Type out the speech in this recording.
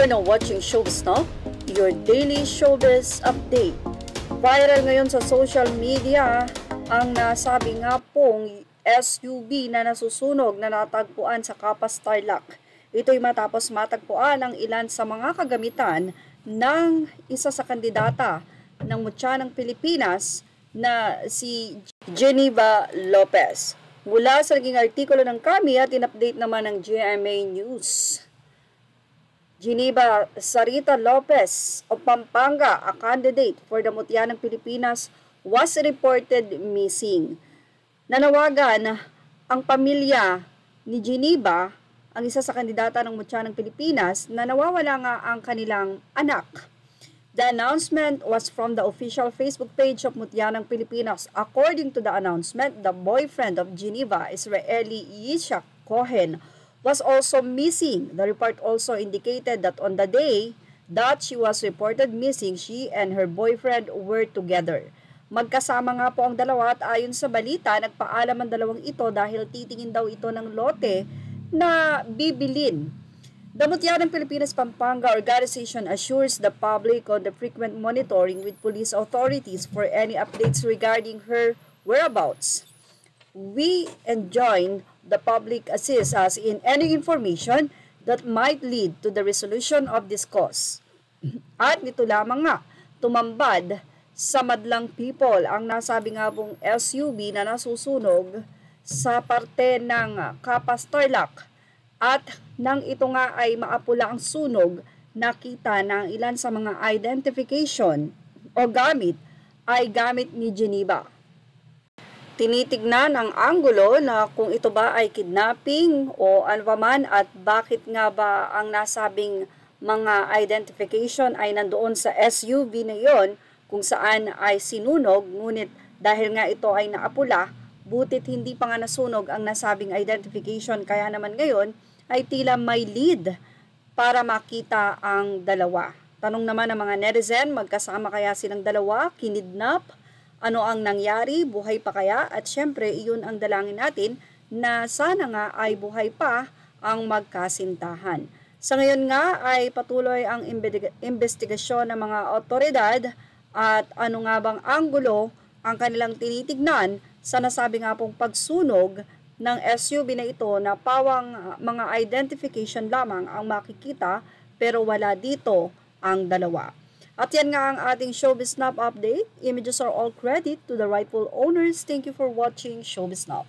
You're now watching Showbiz Now, your daily showbiz update. Viral ngayon sa social media ang nasabi nga pong SUV na nasusunog na natagpuan sa Capas, Tarlac. Ito'y matapos matagpuan ang ilan sa mga kagamitan ng isa sa kandidata ng Mutya ng Pilipinas na si Geneva Lopez. Mula sa naging artikulo ng kami at in-update naman ng GMA News. Geneva Sarita Lopez of Pampanga, a candidate for the Mutya ng Pilipinas, was reported missing. Nanawagan ang pamilya ni Geneva, ang isa sa kandidata ng Mutya ng Pilipinas, na nawawala nga ang kanilang anak. The announcement was from the official Facebook page of Mutya ng Pilipinas. According to the announcement, the boyfriend of Geneva, Israeli Yishak Cohen, was also missing. The report also indicated that on the day that she was reported missing, she and her boyfriend were together. Magkasama nga po ang dalawa at ayon sa balita, nagpaalam ang dalawang ito dahil titingin daw ito ng lote na bibilin. The Mutya ng Pilipinas Pampanga organization assures the public on the frequent monitoring with police authorities for any updates regarding her whereabouts. We enjoin the public assist us in any information that might lead to the resolution of this cause. At nito lamang nga, tumambad sa madlang people ang nasabi nga pong SUV na nasusunog sa parte ng Capas, Tarlac. At nang ito nga ay maapula ang sunog, nakita ng ilan sa mga identification o gamit ay gamit ni Geneva. Tinitignan ang anggulo na kung ito ba ay kidnapping o ano pa man at bakit nga ba ang nasabing mga identification ay nandoon sa SUV na yon kung saan ay sinunog, ngunit dahil nga ito ay naapula, butit hindi pa nga nasunog ang nasabing identification, kaya naman ngayon ay tila may lead para makita ang dalawa. Tanong naman ng mga netizen, magkasama kaya silang dalawa, kinidnap? Ano ang nangyari? Buhay pa kaya? At syempre, iyon ang dalangin natin na sana nga ay buhay pa ang magkasintahan. Sa ngayon nga ay patuloy ang investigasyon ng mga otoridad at ano nga bang anggulo ang kanilang tinitignan sa nasabi nga pong pagsunog ng SUV na ito na pawang mga identification lamang ang makikita pero wala dito ang dalawa. At yan nga ang ating Showbiz Now update. Images are all credit to the rightful owners. Thank you for watching Showbiz Now.